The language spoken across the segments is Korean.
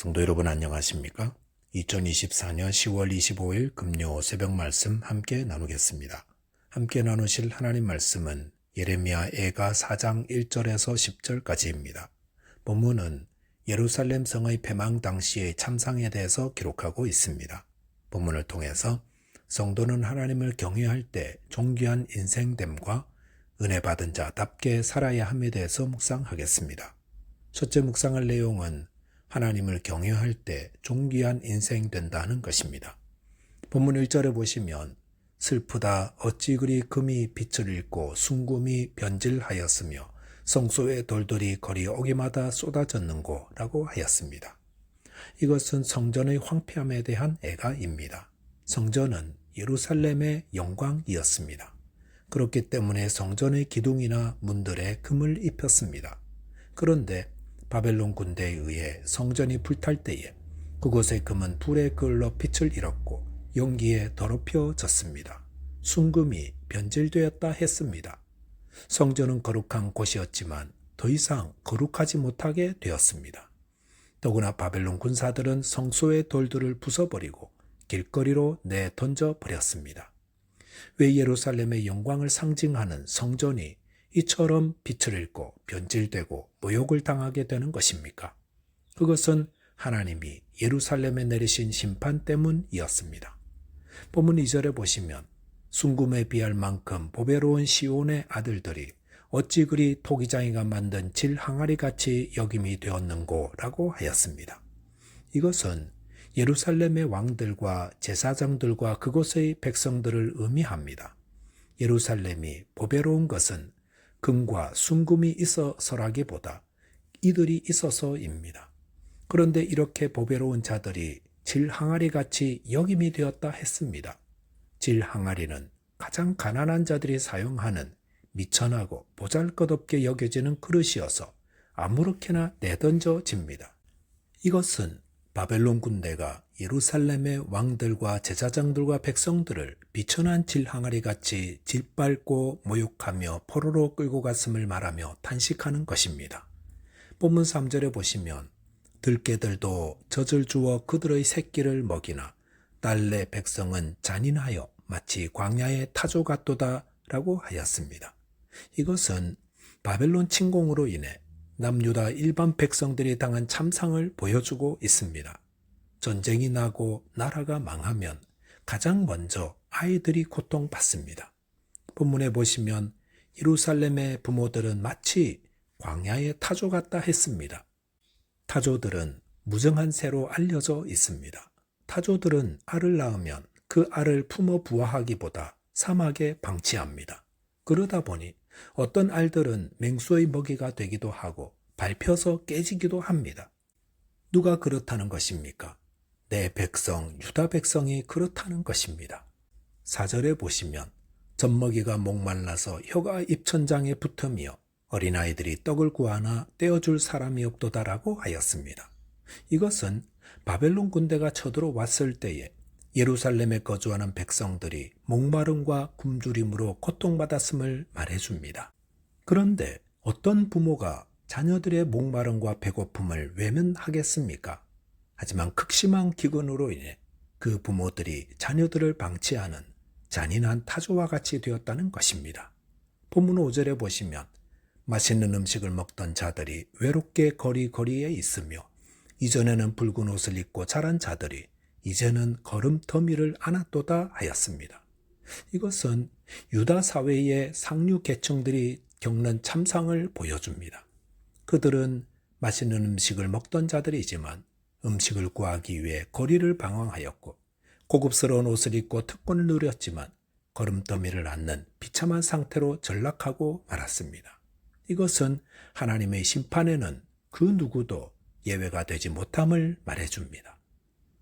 성도 여러분 안녕하십니까? 2024년 10월 25일 금요 새벽 말씀 함께 나누겠습니다. 함께 나누실 하나님 말씀은 예레미야 애가 4장 1절에서 10절까지입니다. 본문은 예루살렘 성의 폐망 당시의 참상에 대해서 기록하고 있습니다. 본문을 통해서 성도는 하나님을 경외할 때 존귀한 인생됨과 은혜 받은 자답게 살아야 함에 대해서 묵상하겠습니다. 첫째 묵상할 내용은 하나님을 경외할 때 존귀한 인생 된다는 것입니다. 본문 1절에 보시면 슬프다 어찌 그리 금이 빛을 잃고 순금이 변질하였으며 성소의 돌들이 거리 오기마다 쏟아졌는고 라고 하였습니다. 이것은 성전의 황폐함에 대한 애가입니다. 성전은 예루살렘의 영광이었습니다. 그렇기 때문에 성전의 기둥이나 문들에 금을 입혔습니다. 그런데 바벨론 군대에 의해 성전이 불탈 때에 그곳의 금은 불에 그을러 빛을 잃었고 연기에 더럽혀졌습니다. 순금이 변질되었다 했습니다. 성전은 거룩한 곳이었지만 더 이상 거룩하지 못하게 되었습니다. 더구나 바벨론 군사들은 성소의 돌들을 부숴버리고 길거리로 내던져 버렸습니다. 왜 예루살렘의 영광을 상징하는 성전이 이처럼 빛을 잃고 변질되고 모욕을 당하게 되는 것입니까? 그것은 하나님이 예루살렘에 내리신 심판 때문이었습니다. 본문 2절에 보시면 순금에 비할 만큼 보배로운 시온의 아들들이 어찌 그리 토기장이가 만든 질 항아리같이 여김이 되었는고 라고 하였습니다. 이것은 예루살렘의 왕들과 제사장들과 그곳의 백성들을 의미합니다. 예루살렘이 보배로운 것은 금과 순금이 있어서라기보다 이들이 있어서입니다. 그런데 이렇게 보배로운 자들이 질 항아리같이 여김이 되었다 했습니다. 질 항아리는 가장 가난한 자들이 사용하는 미천하고 보잘것없게 여겨지는 그릇이어서 아무렇게나 내던져집니다. 이것은 바벨론 군대가 예루살렘의 왕들과 제사장들과 백성들을 비천한 질 항아리같이 짓밟고 모욕하며 포로로 끌고 갔음을 말하며 탄식하는 것입니다. 본문 3절에 보시면 들깨들도 젖을 주어 그들의 새끼를 먹이나 딸내 백성은 잔인하여 마치 광야의 타조 같도다 라고 하였습니다. 이것은 바벨론 침공으로 인해 남유다 일반 백성들이 당한 참상을 보여주고 있습니다. 전쟁이 나고 나라가 망하면 가장 먼저 아이들이 고통받습니다. 본문에 보시면 예루살렘의 부모들은 마치 광야의 타조 같다 했습니다. 타조들은 무정한 새로 알려져 있습니다. 타조들은 알을 낳으면 그 알을 품어 부화하기보다 사막에 방치합니다. 그러다 보니 어떤 알들은 맹수의 먹이가 되기도 하고 밟혀서 깨지기도 합니다. 누가 그렇다는 것입니까? 내 백성 유다 백성이 그렇다는 것입니다. 4절에 보시면 젖먹이가 목말라서 혀가 입천장에 붙으며 어린아이들이 떡을 구하나 떼어줄 사람이 없도다라고 하였습니다. 이것은 바벨론 군대가 쳐들어왔을 때에 예루살렘에 거주하는 백성들이 목마름과 굶주림으로 고통받았음을 말해줍니다. 그런데 어떤 부모가 자녀들의 목마름과 배고픔을 외면하겠습니까? 하지만 극심한 기근으로 인해 그 부모들이 자녀들을 방치하는 잔인한 타조와 같이 되었다는 것입니다. 본문 5절에 보시면 맛있는 음식을 먹던 자들이 외롭게 거리거리에 있으며 이전에는 붉은 옷을 입고 자란 자들이 이제는 거름더미를 안았도다 하였습니다. 이것은 유다 사회의 상류 계층들이 겪는 참상을 보여줍니다. 그들은 맛있는 음식을 먹던 자들이지만 음식을 구하기 위해 거리를 방황하였고 고급스러운 옷을 입고 특권을 누렸지만 거름더미를 안는 비참한 상태로 전락하고 말았습니다. 이것은 하나님의 심판에는 그 누구도 예외가 되지 못함을 말해줍니다.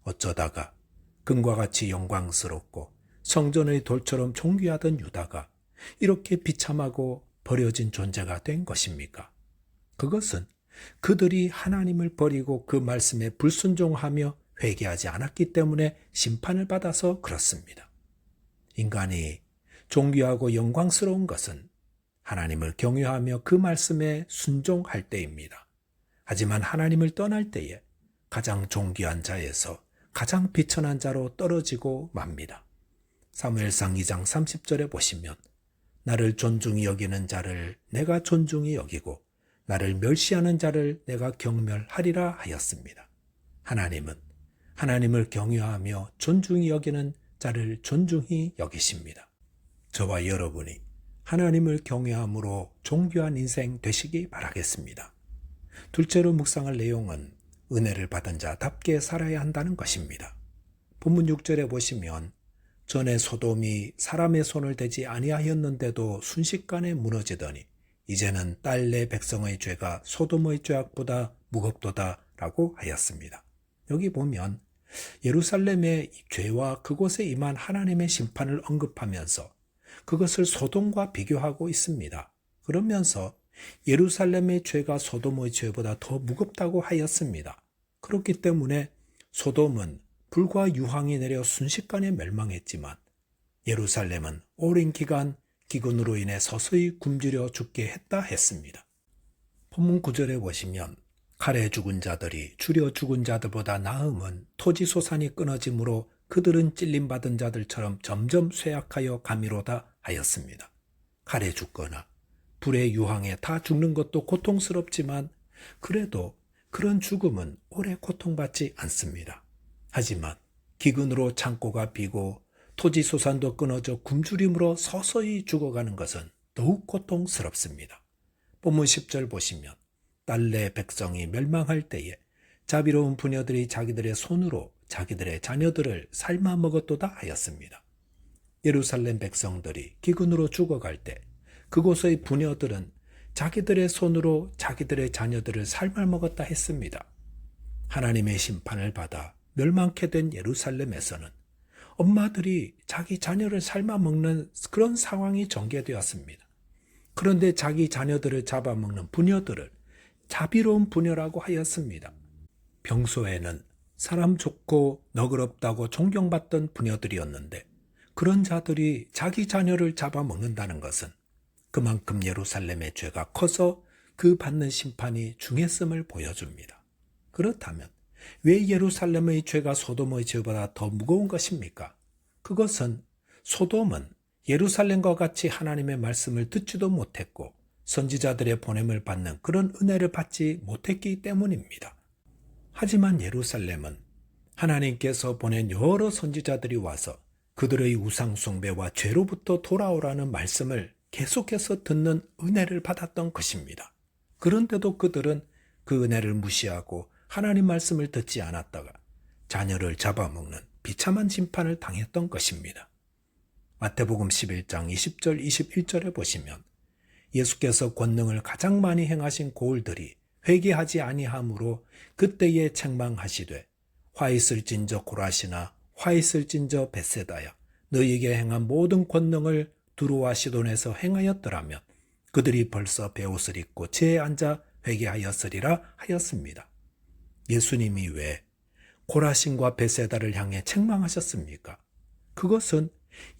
어쩌다가 금과 같이 영광스럽고 성전의 돌처럼 존귀하던 유다가 이렇게 비참하고 버려진 존재가 된 것입니까? 그것은 그들이 하나님을 버리고 그 말씀에 불순종하며 회개하지 않았기 때문에 심판을 받아서 그렇습니다. 인간이 존귀하고 영광스러운 것은 하나님을 경외하며 그 말씀에 순종할 때입니다. 하지만 하나님을 떠날 때에 가장 존귀한 자에서 가장 비천한 자로 떨어지고 맙니다. 사무엘상 2장 30절에 보시면 나를 존중히 여기는 자를 내가 존중히 여기고 나를 멸시하는 자를 내가 경멸하리라 하였습니다. 하나님은 하나님을 경외하며 존중히 여기는 자를 존중히 여기십니다. 저와 여러분이 하나님을 경외함으로 존귀한 인생 되시기 바라겠습니다. 둘째로 묵상할 내용은 은혜를 받은 자답게 살아야 한다는 것입니다. 본문 6절에 보시면 전에 소돔이 사람의 손을 대지 아니하였는데도 순식간에 무너지더니 이제는 딸내 백성의 죄가 소돔의 죄악보다 무겁도다 라고 하였습니다. 여기 보면 예루살렘의 죄와 그곳에 임한 하나님의 심판을 언급하면서 그것을 소돔과 비교하고 있습니다. 그러면서 예루살렘의 죄가 소돔의 죄보다 더 무겁다고 하였습니다. 그렇기 때문에 소돔은 불과 유황이 내려 순식간에 멸망했지만 예루살렘은 오랜 기간 기근으로 인해 서서히 굶주려 죽게 했다 했습니다. 본문 9절에 보시면 칼에 죽은 자들이 추려 죽은 자들보다 나음은 토지 소산이 끊어짐으로 그들은 찔림받은 자들처럼 점점 쇠약하여 가미로다 하였습니다. 칼에 죽거나 불의 유황에 다 죽는 것도 고통스럽지만 그래도 그런 죽음은 오래 고통받지 않습니다. 하지만 기근으로 창고가 비고 토지 소산도 끊어져 굶주림으로 서서히 죽어가는 것은 더욱 고통스럽습니다. 본문 10절 보시면 딸내 백성이 멸망할 때에 자비로운 부녀들이 자기들의 손으로 자기들의 자녀들을 삶아 먹었도다 하였습니다. 예루살렘 백성들이 기근으로 죽어갈 때 그곳의 부녀들은 자기들의 손으로 자기들의 자녀들을 삶아 먹었다 했습니다. 하나님의 심판을 받아 멸망케 된 예루살렘에서는 엄마들이 자기 자녀를 삶아 먹는 그런 상황이 전개되었습니다. 그런데 자기 자녀들을 잡아먹는 부녀들을 자비로운 부녀라고 하였습니다. 평소에는 사람 좋고 너그럽다고 존경받던 부녀들이었는데 그런 자들이 자기 자녀를 잡아먹는다는 것은 그만큼 예루살렘의 죄가 커서 그 받는 심판이 중했음을 보여줍니다. 그렇다면 왜 예루살렘의 죄가 소돔의 죄보다 더 무거운 것입니까? 그것은 소돔은 예루살렘과 같이 하나님의 말씀을 듣지도 못했고 선지자들의 보냄을 받는 그런 은혜를 받지 못했기 때문입니다. 하지만 예루살렘은 하나님께서 보낸 여러 선지자들이 와서 그들의 우상 숭배와 죄로부터 돌아오라는 말씀을 계속해서 듣는 은혜를 받았던 것입니다. 그런데도 그들은 그 은혜를 무시하고 하나님 말씀을 듣지 않았다가 자녀를 잡아먹는 비참한 심판을 당했던 것입니다. 마태복음 11장 20절 21절에 보시면 예수께서 권능을 가장 많이 행하신 고을들이 회개하지 아니하므로 그때에 책망하시되 화 있을진저 고라시나 화 있을진저 벳세다야 너희에게 행한 모든 권능을 두로와 시돈에서 행하였더라면 그들이 벌써 베옷을 입고 제에 앉아 회개하였으리라 하였습니다. 예수님이 왜 고라신과 벳세다를 향해 책망하셨습니까? 그것은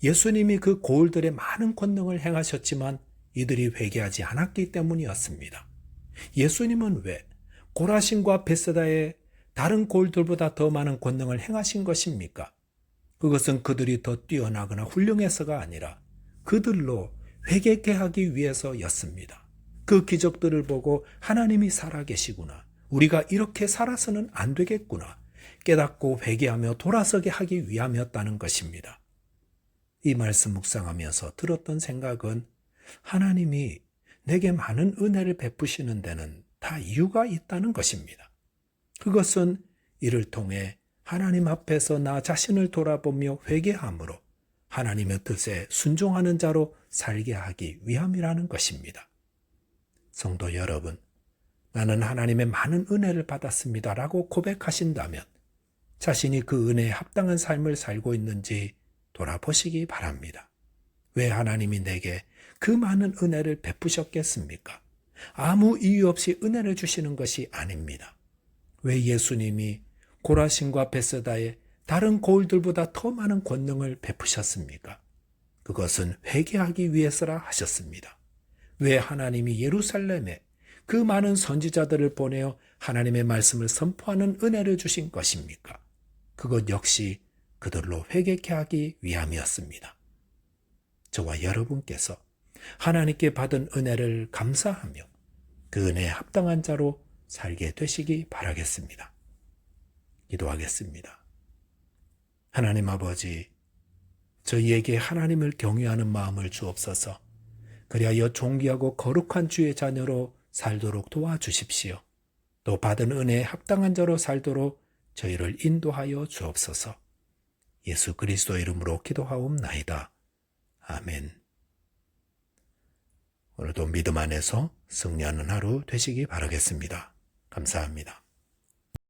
예수님이 그 고을들의 많은 권능을 행하셨지만 이들이 회개하지 않았기 때문이었습니다. 예수님은 왜 고라신과 벳세다의 다른 고을들보다 더 많은 권능을 행하신 것입니까? 그것은 그들이 더 뛰어나거나 훌륭해서가 아니라 그들로 회개케 하기 위해서였습니다. 그 기적들을 보고 하나님이 살아계시구나. 우리가 이렇게 살아서는 안 되겠구나. 깨닫고 회개하며 돌아서게 하기 위함이었다는 것입니다. 이 말씀 묵상하면서 들었던 생각은 하나님이 내게 많은 은혜를 베푸시는 데는 다 이유가 있다는 것입니다. 그것은 이를 통해 하나님 앞에서 나 자신을 돌아보며 회개함으로 하나님의 뜻에 순종하는 자로 살게 하기 위함이라는 것입니다. 성도 여러분, 나는 하나님의 많은 은혜를 받았습니다 라고 고백하신다면 자신이 그 은혜에 합당한 삶을 살고 있는지 돌아보시기 바랍니다. 왜 하나님이 내게 그 많은 은혜를 베푸셨겠습니까? 아무 이유 없이 은혜를 주시는 것이 아닙니다. 왜 예수님이 고라신과 벳세다의 다른 고을들보다 더 많은 권능을 베푸셨습니까? 그것은 회개하기 위해서라 하셨습니다. 왜 하나님이 예루살렘에 그 많은 선지자들을 보내어 하나님의 말씀을 선포하는 은혜를 주신 것입니까? 그것 역시 그들로 회개케 하기 위함이었습니다. 저와 여러분께서 하나님께 받은 은혜를 감사하며 그 은혜에 합당한 자로 살게 되시기 바라겠습니다. 기도하겠습니다. 하나님 아버지, 저희에게 하나님을 경외하는 마음을 주옵소서. 그리하여 존귀하고 거룩한 주의 자녀로 살도록 도와주십시오. 또 받은 은혜에 합당한 자로 살도록 저희를 인도하여 주옵소서. 예수 그리스도 이름으로 기도하옵나이다. 아멘. 오늘도 믿음 안에서 승리하는 하루 되시기 바라겠습니다. 감사합니다.